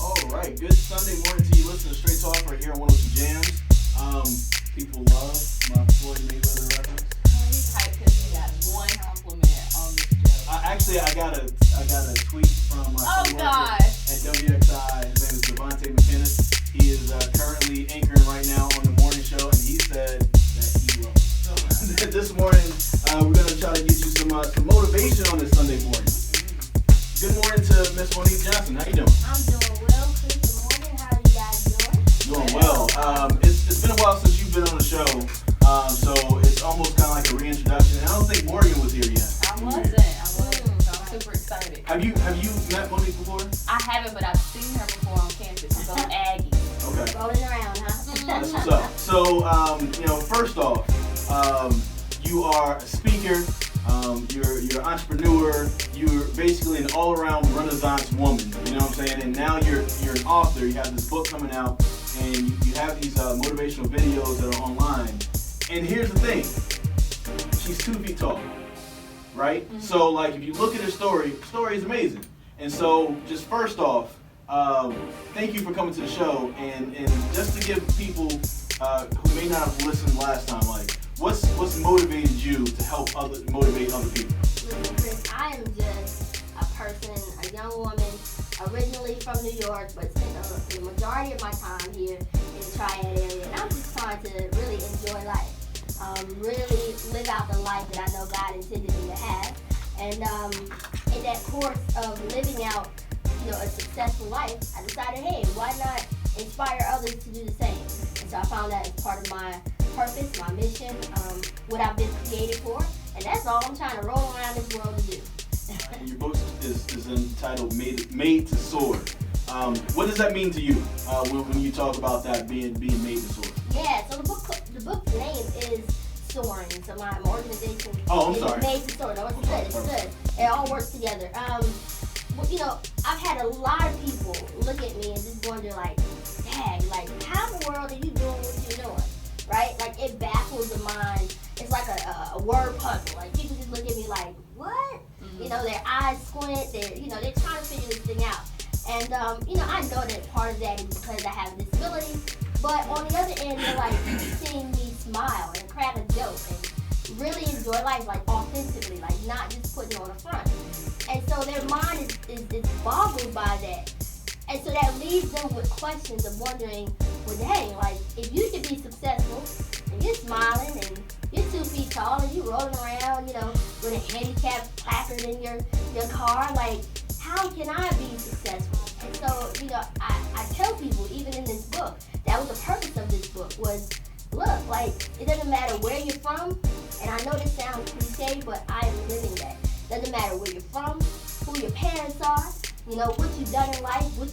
All right, good Sunday morning to you. Listen to Straight Talk right here on 102 Jamz. People love my Floyd Mayweather reference. He's hyped because he got one compliment on this joke. I got a tweet from my coworker at WXI. His name is Devontae McKinnis. He is currently anchoring right now on the morning show, and he said that he loves it. So this morning, we're going to try to get you some motivation on this Sunday morning. Good morning to Miss Monique Johnson. How you doing? I'm doing well. Good morning. How are you guys doing? Doing well. It's been a while since you've been on the show, so it's almost kind of like a reintroduction. And I don't think Morgan was here yet. I wasn't. So I'm super excited. Have you met Monique before? I haven't, but I've seen her before on campus. So I'm Aggie. Okay. Rolling around, huh? That's what's up. So, first off, you are a speaker. You're an entrepreneur. You're basically an all-around Renaissance woman. You know what I'm saying? And now you're an author. You have this book coming out, and you have these motivational videos that are online. And here's the thing: she's 2 feet tall, right? Mm-hmm. So, like, if you look at her story is amazing. And so, just first off, thank you for coming to the show. And just to give people who may not have listened last time, like, what's motivated you to help motivate other people? Listen, Chris, I am just a person, a young woman, originally from New York, but spent the majority of my time here in the Triad area. And I'm just trying to really enjoy life, really live out the life that I know God intended me to have. And in that course of living out, a successful life, I decided, hey, why not inspire others to do the same? And so I found that as part of my purpose, my mission, what I've been created for, and that's all I'm trying to roll around this world to do. Your book is entitled Made to Soar. What does that mean to you when you talk about that being made to soar? Yeah, so the book's name is Soaring. So my organization is Made to Soar. No, it's good. It's good. It all works together. I've had a lot of people look at me and just wonder, like, dang, like, how in the world are you doing what you're doing? Right? Like, it baffles the mind. It's like a word puzzle. Like, people just look at me like, what? Mm-hmm. Their eyes squint. They're trying to figure this thing out. And, I know that part of that is because I have a disability. But on the other end, they're like seeing me smile and crack a joke and really enjoy life, like, authentically, like, not just putting on a front. And so their mind is boggled by that. And so that leaves them with questions of wondering, well, dang, like, if you could be successful and you're smiling and you're 2 feet tall and you're rolling around, with a handicap placard in your car, like, how can I be successful? And so, I tell people, even in this book, that was the purpose of this book, was, look, like, it doesn't matter where you're from, and I know this sounds cliche, but I am living that. Doesn't matter where you're from, who your parents are, what you've done in life, what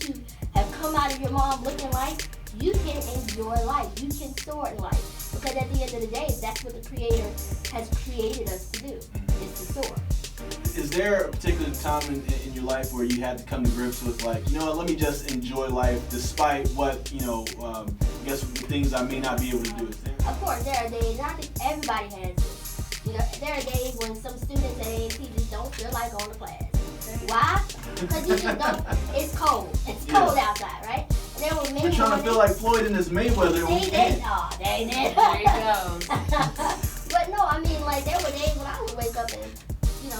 you have come out of your mom looking like. You can enjoy life. You can soar in life. Because at the end of the day, that's what the Creator has created us to do, is to soar. Is there a particular time in your life where you had to come to grips with, like, let me just enjoy life despite what, I guess the things I may not be able to do? Of course, there are days, and I think everybody has this. There are days when some students at A&T just don't feel like going to class. Why? Because you just don't, it's cold. It's cold outside, right? And there were many We're trying to feel like Floyd in this Mayweather. There you go. But no, I mean, like, there were days when I would wake up and,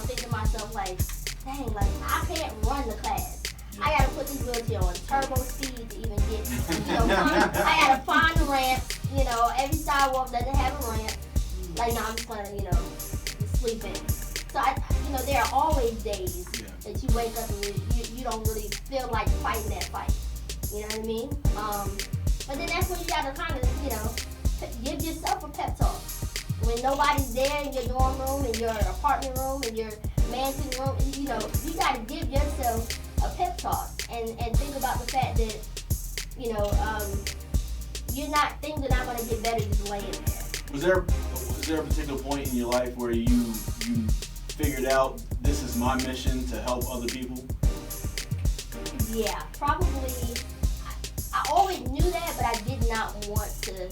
think to myself, like, dang, like, I can't run the class. I gotta put this wheelchair on turbo speed to even get, I gotta find the ramp. Every sidewalk doesn't have a ramp. Like, no, I'm just gonna, sleep in. So, there are always days that you wake up and you don't really feel like fighting that fight. You know what I mean? But then that's when you gotta kind of, give yourself a pep talk. When nobody's there in your dorm room, in your apartment room, in your mansion room, you gotta give yourself a pep talk and think about the fact that, things are not gonna get better just laying there. Was there a particular point in your life where you figured out this is my mission to help other people? Yeah, probably. I always knew that, but I didn't want to.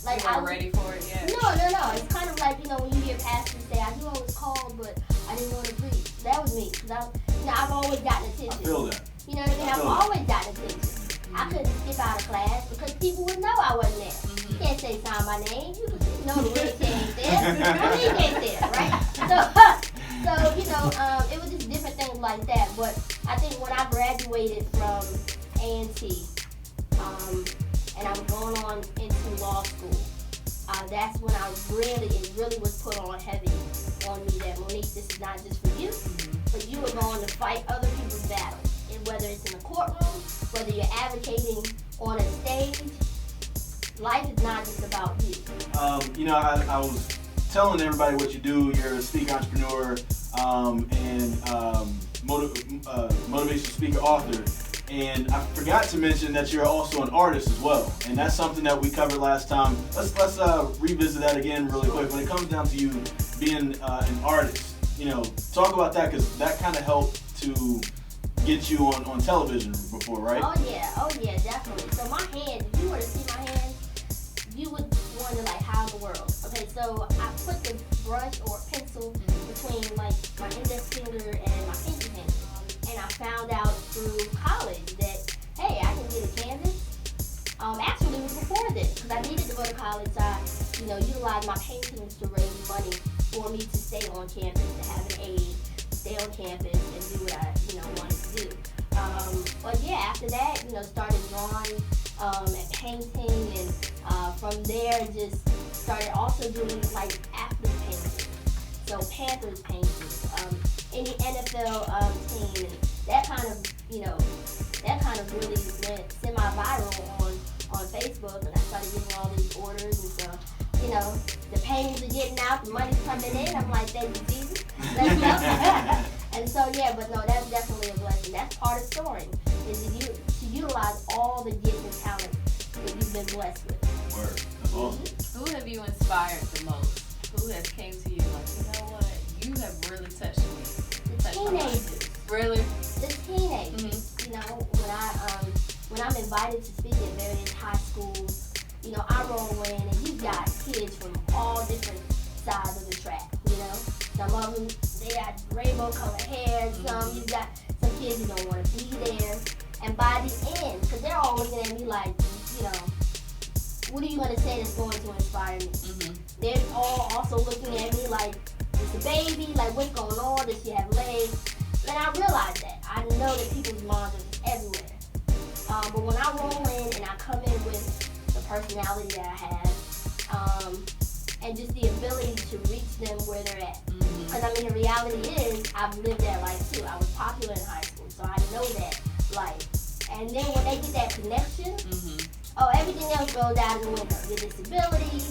Like, you weren't ready for it yet? No. It's kind of like, when you hear pastors say, I knew I was called, but I didn't want to preach. That was me. Because I've always gotten attention. I feel that. You know what I mean? I've always gotten attention. I couldn't skip out of class because people would know I wasn't there. You can't say sign my name. You know the way ain't there. He ain't there, right? So it was just different things like that. But I think when I graduated from A&T, and I'm going on into law school, that's when it really was put on heavy on me that, Monique, this is not just for you, but you are going to fight other people's battles. And whether it's in the courtroom, whether you're advocating on a stage, life is not just about you. I was telling everybody what you do. You're a speaker, entrepreneur, and motivational speaker, author. And I forgot to mention that you're also an artist as well, and that's something that we covered last time. Let's revisit that again really quick. When it comes down to you being an artist, talk about that, because that kind of helped to get you on television before, right? Oh yeah, definitely. So my hands, if you were to see my hands, you would wonder like, how in the world? Okay, so I put the brush or pencil between like my index finger and my pinky finger. And I found out through college that, hey, I can get a canvas. Actually, it was before this, because I needed to go to college. I, utilized my paintings to raise money for me to stay on campus, to have an aide, stay on campus, and do what I, wanted to do. But yeah, after that, started drawing and painting, and from there, just started also doing like athlete paintings. So Panthers paintings, any NFL team, and that kind of really went semi-viral on Facebook, and I started getting all these orders, and so, the paintings are getting out, the money's coming in. I'm like, thank you, Jesus. Let's go. And so, but no, that's definitely a blessing. That's part of soaring, is to utilize all the gifts and talents that you've been blessed with. Word. That's awesome. Who have you inspired the most? Who has came to you like, you know what? You have really touched me. The teenagers. Really? The teenagers. When I'm invited to speak at various high schools, I roll in and you've got kids from all different sides of the track. Some of them, they got rainbow colored hair. You got some kids who don't want to be there. And by the end, because they're all looking at me like, what are you going to say that's going to inspire me? They're all also looking at me like, it's a baby, like what's going on, does she have legs? And I realize that. I know that people's minds are everywhere. But when I roll in and I come in with the personality that I have, and just the ability to reach them where they're at. Because the reality is, I've lived that life too. I was popular in high school, so I know that life. And then when they get that connection, everything else goes out of the window. Your disability,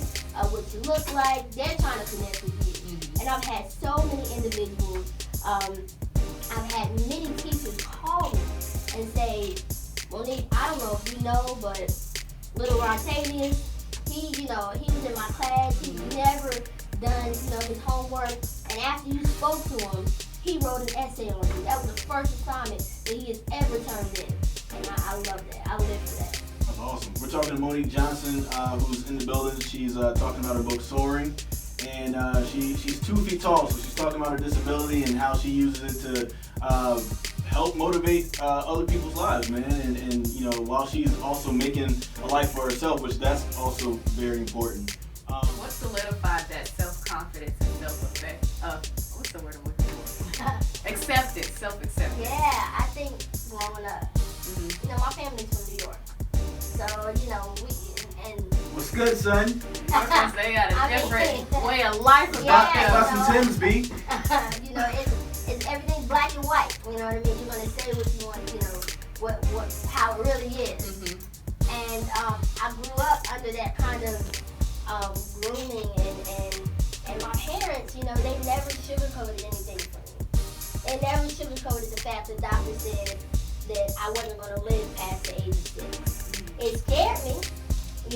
what you look like, they're trying to connect with you. And I've had so many individuals, I've had many teachers call me and say, Monique, I don't know if you know, but little Rontavius, he was in my class, he's never done, his homework, and after you spoke to him, he wrote an essay on you. That was the first assignment that he has ever turned in. And I love that. I live for that. That's awesome. We're talking to Monique Johnson, who's in the building. She's talking about her book, Soaring. And she's 2 feet tall, so she's talking about her disability and how she uses it to help motivate other people's lives, man. And while she's also making a life for herself, which that's also very important. What solidified that self-confidence and what's the word I'm looking for? Acceptance, self-acceptance. Yeah, I think growing up, my family's from New York, so what's good, son? They got a different way of life about them. Got some Tim's, B. It's everything's black and white. You know what I mean? You're gonna say what you want. How it really is. And I grew up under that kind of grooming, and my parents, they never sugarcoated anything for me. They never sugarcoated the fact that doctors said that I wasn't gonna live past the age of 6. It scared me. It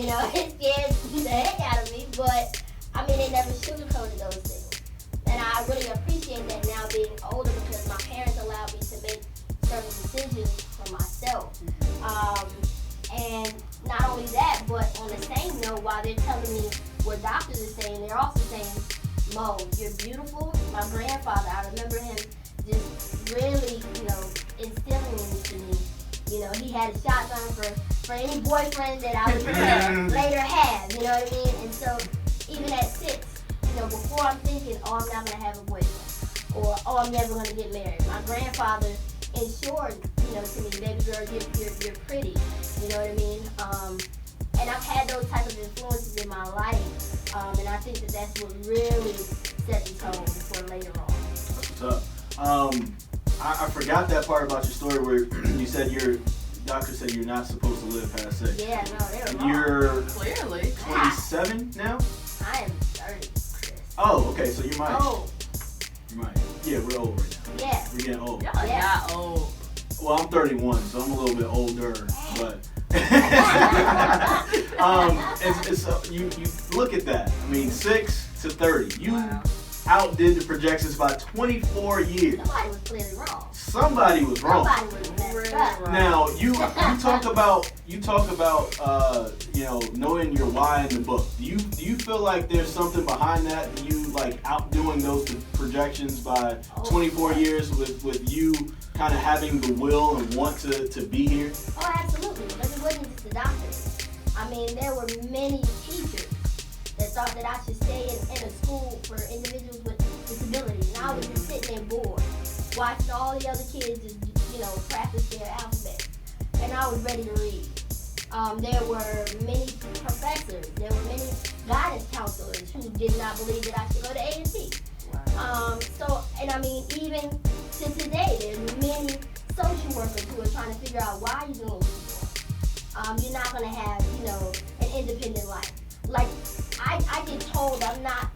scared the heck out of me, but they never sugarcoated those things. And I really appreciate that now being older, because my parents allowed me to make certain decisions for myself. And not only that, but on the same note, while they're telling me what doctors are saying, they're also saying, Mo, you're beautiful. My grandfather, I remember him just really, instilling into me. He had a shotgun for any boyfriend that I would later have, you know what I mean? And so even at 6, before I'm thinking, oh, I'm not going to have a boyfriend, or oh, I'm never going to get married, my grandfather ensured, to me, baby girl, you're pretty, you know what I mean? And I've had those type of influences in my life, and I think that's what really set the tone for later on. That's what's up. I forgot that part about your story where you said your doctor said you're not supposed to live past 6. Yeah, no, they were wrong. You're clearly 27 now? I am 30, Chris. Oh, okay, so you're my age. Oh. You're my age. Yeah, we're old right now. Yeah. We're getting old. Y'all not old. Well, I'm 31, so I'm a little bit older, but you look at that. I mean, 6 to 30. You outdid the projections by 24 years. Somebody was clearly wrong. Somebody was wrong. Somebody was messed up. Now you talk about knowing your why in the book. Do you feel like there's something behind that? Do you like outdoing those projections by 24 years with you kind of having the will and want to be here? Oh, absolutely. But it wasn't just the doctors. I mean, there were many teachers that thought that I should stay in a school for individuals with disabilities. And I was just sitting there bored, watching all the other kids just, practice their alphabet. And I was ready to read. There were many professors, there were many guidance counselors who did not believe that I should go to A&T. And I mean, even to today, there's many social workers who are trying to figure out why you're doing what you're doing. You're not going to have, an independent life. Like, I get told you're not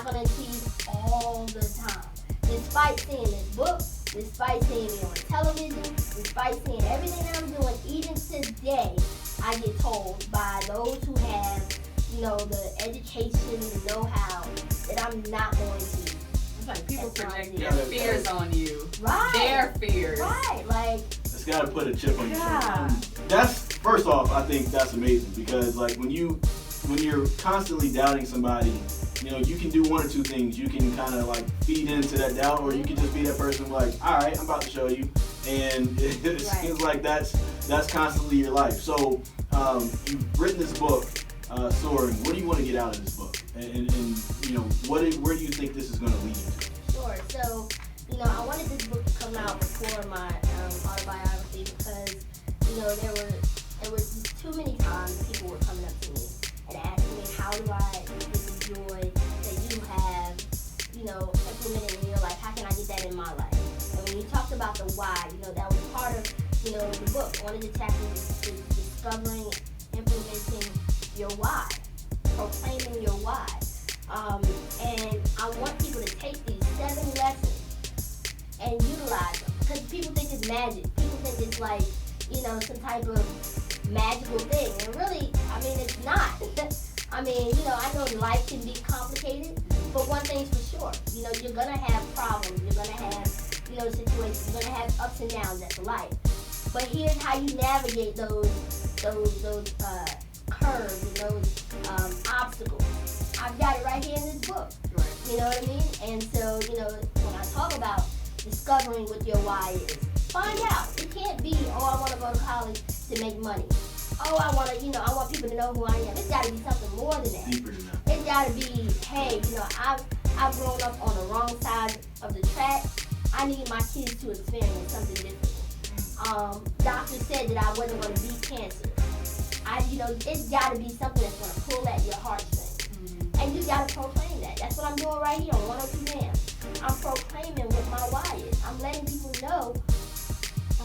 going to achieve all the time. Despite seeing this book, despite seeing me on television, despite seeing everything that I'm doing, even today, I get told by those who have, the education, the know-how, that I'm not going to. It's like people project their fears on you. Right. Their fears. Right. Like, it's got to put a chip on your shoulder. That's, first off, I think that's amazing because like when you're constantly doubting somebody, you can do one or two things. You can kind of like feed into that doubt, or you can just be that person like, all right, I'm about to show you, and it seems like that's constantly your life. So you've written this book, Soaring. What do you want to get out of this book, and where do you think this is going to lead you to? Sure. So I wanted this book to come out before my autobiography because there was too many times people were coming up to me and asking me, how do I get the joy that you have, implemented in your life? How can I get that in my life? And when you talked about the why, that was part of, the book. One of the chapters is discovering, implementing your why, proclaiming your why. And I want people to take these 7 lessons and utilize them because people think it's magic. People think it's like, some type of magical thing. And really, I mean, it's not. I mean, I know life can be complicated, but one thing's for sure, you're gonna have problems, you're gonna have, situations, you're gonna have ups and downs. That's life. But here's how you navigate those curves and those obstacles. I've got it right here in this book. Right. You know what I mean? And so, when I talk about discovering what your why is, find out. It can't be, oh, I want to go to college to make money. Oh, I want people to know who I am. It's got to be something more than that. Deeper than that. It's got to be, hey, I've grown up on the wrong side of the track. I need my kids to experience something different. Doctors said that I wasn't going to beat cancer. It's got to be something that's going to pull at your heartstrings. Mm-hmm. And you got to proclaim that. That's what I'm doing right here on 102 Jamz. I'm proclaiming what my why is. I'm letting people know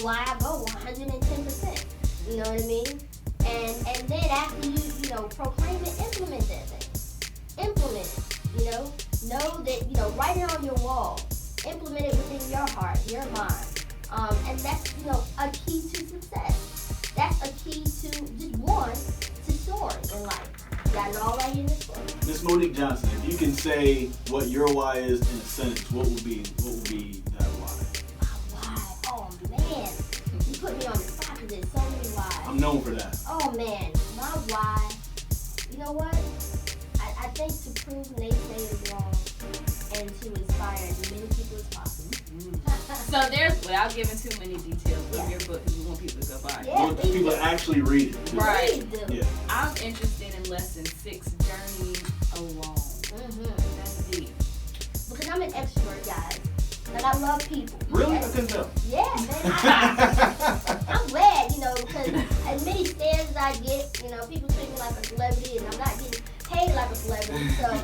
why I go 110%. You know what I mean? And then after you proclaim it, implement that thing. Implement it, Know that, write it on your wall. Implement it within your heart, your mind. And that's, a key to success. That's a key to, to soaring in life. You got it all right here in this book. Miss Monique Johnson, if you can say what your why is in a sentence, what would be that why? My why? Oh, man. You put me on the spot because there's so many whys. I'm known for that. Oh, man. My why, you know what? I think to prove naysayers wrong and to inspire as many people as possible. So there's, without giving too many details from your book, because we want people to go buy it. Yeah, want people to actually read it. Right. Yeah. I'm interested in lesson 6, journey alone. That's deep. Because I'm an extrovert, guys. Like, I love people. Really? I couldn't tell. Yeah, man. I'm glad, because as many stares as I get, people treat me like a celebrity, and I'm not getting paid like a celebrity. So,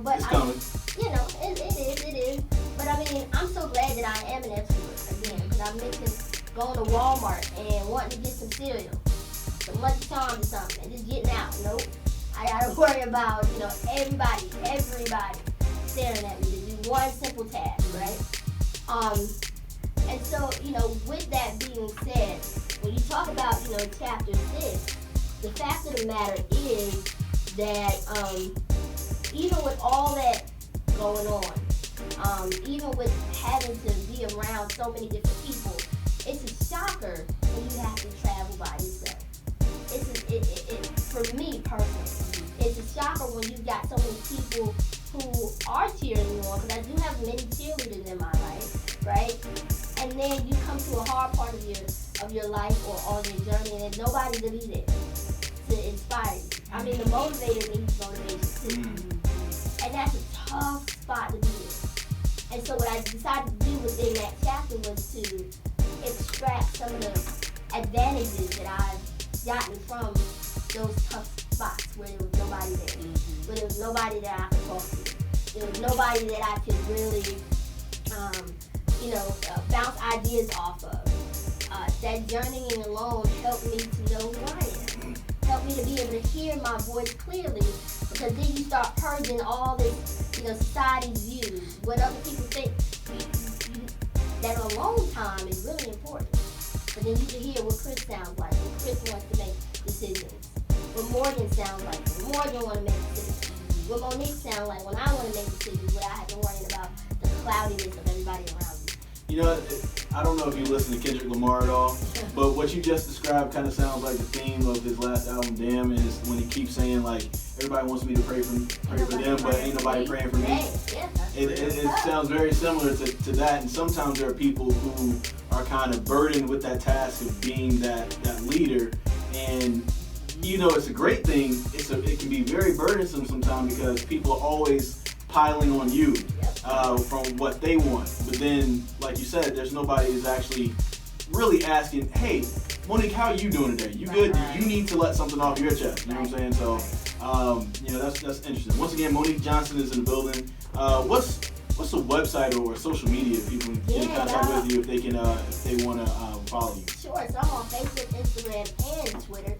but it's coming. It is. But I mean, I'm so glad that I am an extrovert again, because I mentioned going to Walmart and wanting to get some cereal, some Lucky Charms or something, and just getting out. Nope. I gotta worry about, everybody staring at me to do one simple task, right? And so, with that being said, when you talk about, chapter 6, the fact of the matter is that even with all that going on, even with having to be around so many different people, it's a shocker when you have to travel by yourself. For me personally, it's a shocker when you've got so many people who are cheering you on, because I do have many cheerleaders in my life, right? And then you come to a hard part of your life or on your journey, and there's nobody to be there to inspire you. I mean, the motivator needs motivation too, and that's a tough spot to be in. And so what I decided to do within that chapter was to extract some of the advantages that I've gotten from those tough spots where there was nobody there, where there was nobody that I could talk to, there was nobody that I could really, bounce ideas off of. That journeying alone helped me to know who I am, helped me to be able to hear my voice clearly, because then you start purging all this, society's views, what other people think. That alone time is really important. But then you can hear what Chris sounds like, when Chris wants to make decisions, what Morgan sounds like, when Morgan wants to make decisions, what Monique sounds like when I want to make decisions, where I have to worry about the cloudiness of everybody around me. I don't know if you listen to Kendrick Lamar at all, but what you just described kind of sounds like the theme of his last album, Damn, is when he keeps saying, like, everybody wants me to pray for them, but ain't nobody praying for me. It sounds very similar to that, and sometimes there are people who are kind of burdened with that task of being that leader, and it's a great thing. It can be very burdensome sometimes, because people are always piling on you from what they want. But then, like you said, there's nobody who's actually really asking, hey, Monique, how are you doing today? You good? You need to let something off your chest. You know what I'm saying? So, that's interesting. Once again, Monique Johnson is in the building. What's the website or social media people can get in contact with you if they want to follow you? Sure. So I'm on Facebook, Instagram, and Twitter.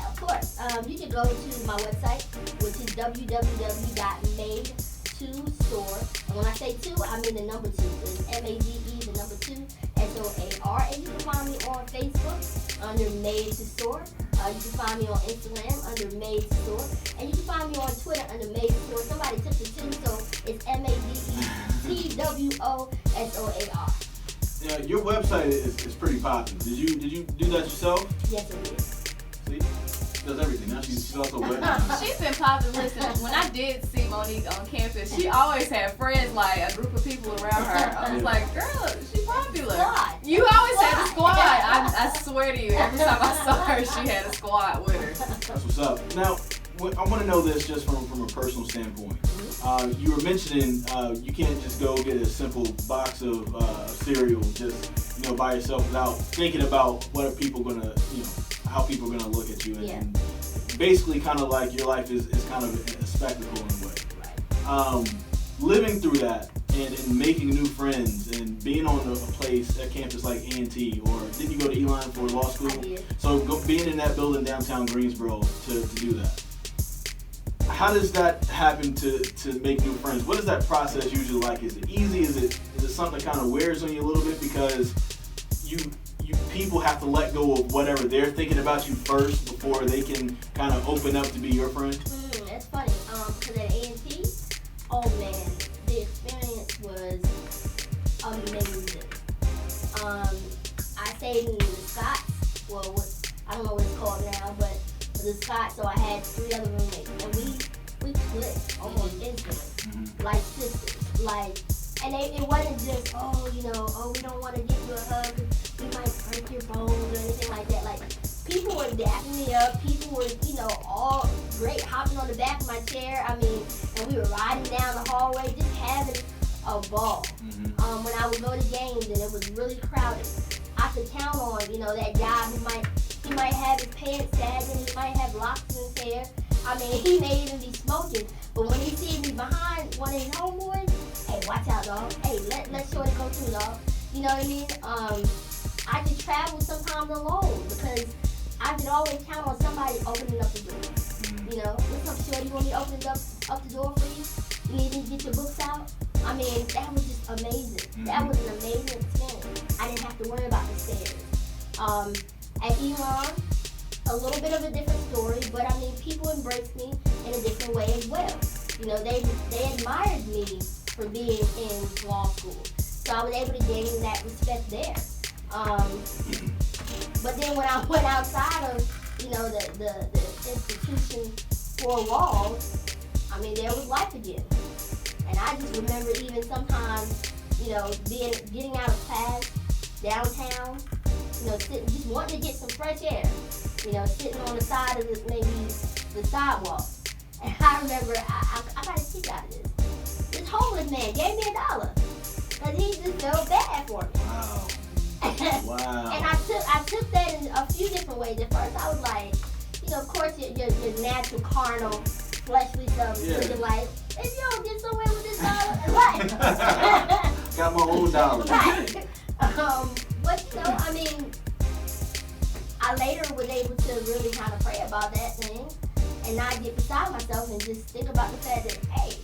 Of course. You can go to my website, which is www.made2store. And when I say 2, I mean the number 2. So it's MADE, the number 2, SOAR. And you can find me on Facebook under Made to Store. You can find me on Instagram under Made to Store. And you can find me on Twitter under Made to Store. Somebody took the 2, so it's MADETWOSOAR. Yeah, your website is pretty popular. Did you do that yourself? Yes, it is. See? She does everything. Now she's also web. She's been popular. Listen, when I did see Monique on campus, she always had friends, like a group of people around her. I was like, girl, she's popular. Squad. You always had a squad. I swear to you, every time I saw her, she had a squad with her. That's what's up. Now, I want to know this just from a personal standpoint. You were mentioning you can't just go get a simple box of cereal just by yourself without thinking about what are people gonna how people are gonna look at you, and basically kind of like your life is kind of a spectacle in a way. Right. Living through that and making new friends and being on a place at campus like A&T, or didn't you go to Elon for law school? I did. So being in that building downtown Greensboro to do that. How does that happen to make new friends? What is that process usually like? Is it easy? Is it something that kind of wears on you a little bit because you people have to let go of whatever they're thinking about you first before they can kind of open up to be your friend? That's funny. Because at A&T, oh man, the experience was amazing. I stayed in the Scots. Well, I don't know what it's called now, but the Scots. So I had 3 other roommates, and we clicked almost instantly, like sisters. And it wasn't just, we don't want to give you a hug, we might break your bones or anything like that. Like, people were dapping me up. People were, all great, hopping on the back of my chair. I mean, and we were riding down the hallway, just having a ball. Mm-hmm. When I would go to games and it was really crowded, I could count on, that guy who might have his pants sagging, he might have locks in his hair. I mean, he may even be smoking. But when he sees me behind one of his homeboys, hey, watch out, dog. Hey, let's Shorty go through, dog. You know what I mean? I could travel sometimes alone because I could always count on somebody opening up the door. What's up, Shorty? You want me to open up the door for you? You need me to get your books out? I mean, that was just amazing. Mm-hmm. That was an amazing experience. I didn't have to worry about the stairs. At Elon, a little bit of a different story, but I mean, people embraced me in a different way as well. They admired me for being in law school, so I was able to gain that respect there. But then when I went outside of, the institution, 4 walls, I mean, there was life again. And I just remember even sometimes, getting out of class downtown, just wanting to get some fresh air, sitting on the side of the sidewalk. And I remember, I got a kick out of this. This homeless man gave me $1 because he just felt bad for me. Wow. Wow. And I took that in a few different ways. At first, I was like, of course, your natural, carnal, fleshly stuff. Yeah. You're like, if you don't get somewhere with this $1, right? Got my own $1. Right. But I mean, I later was able to really kind of pray about that thing and not get beside myself and just think about the fact that, hey,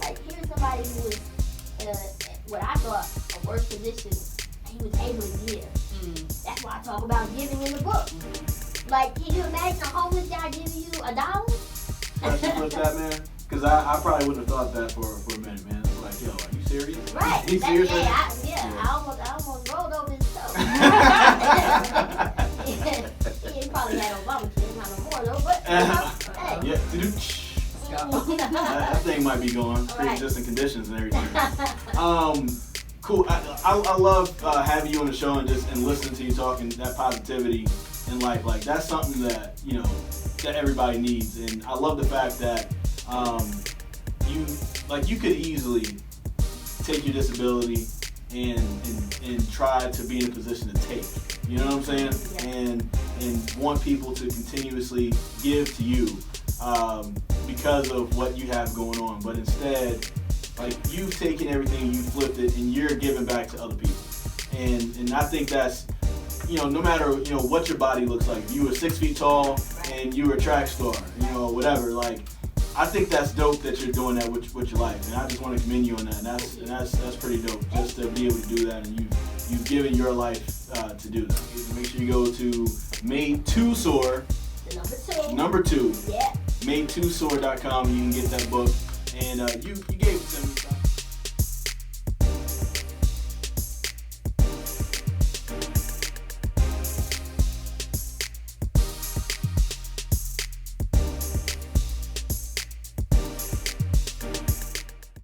like, here's somebody who was in what I thought a worse position. He was able to give. That's why I talk about giving in the book. Like, can you imagine a homeless guy giving you $1? Especially with that, man. Because I probably wouldn't have thought that for a minute, man. It's like, yo, are you serious? Right. He serious? I almost rolled over his toe. He probably had Obama kids, not no more though. But hey. Yeah. That thing might be gone. Pre-existing conditions and everything. Cool. I love having you on the show and listening to you talking that positivity in life. Like, that's something that that everybody needs. And I love the fact that you could easily take your disability and try to be in a position to take. You know what I'm saying? Yeah. And want people to continuously give to you because of what you have going on. But instead, like, you've taken everything, you flipped it, and you're giving back to other people. And I think that's, no matter, what your body looks like. If you were 6 feet tall and you were a track star, whatever, like, I think that's dope that you're doing that with your life. And I just want to commend you on that. And that's pretty dope, just to be able to do that. And you've given your life to do that. Make sure you go to Made to Soar. Number 2. Yeah. Made2soar.com. You can get that book. And you gave it to me.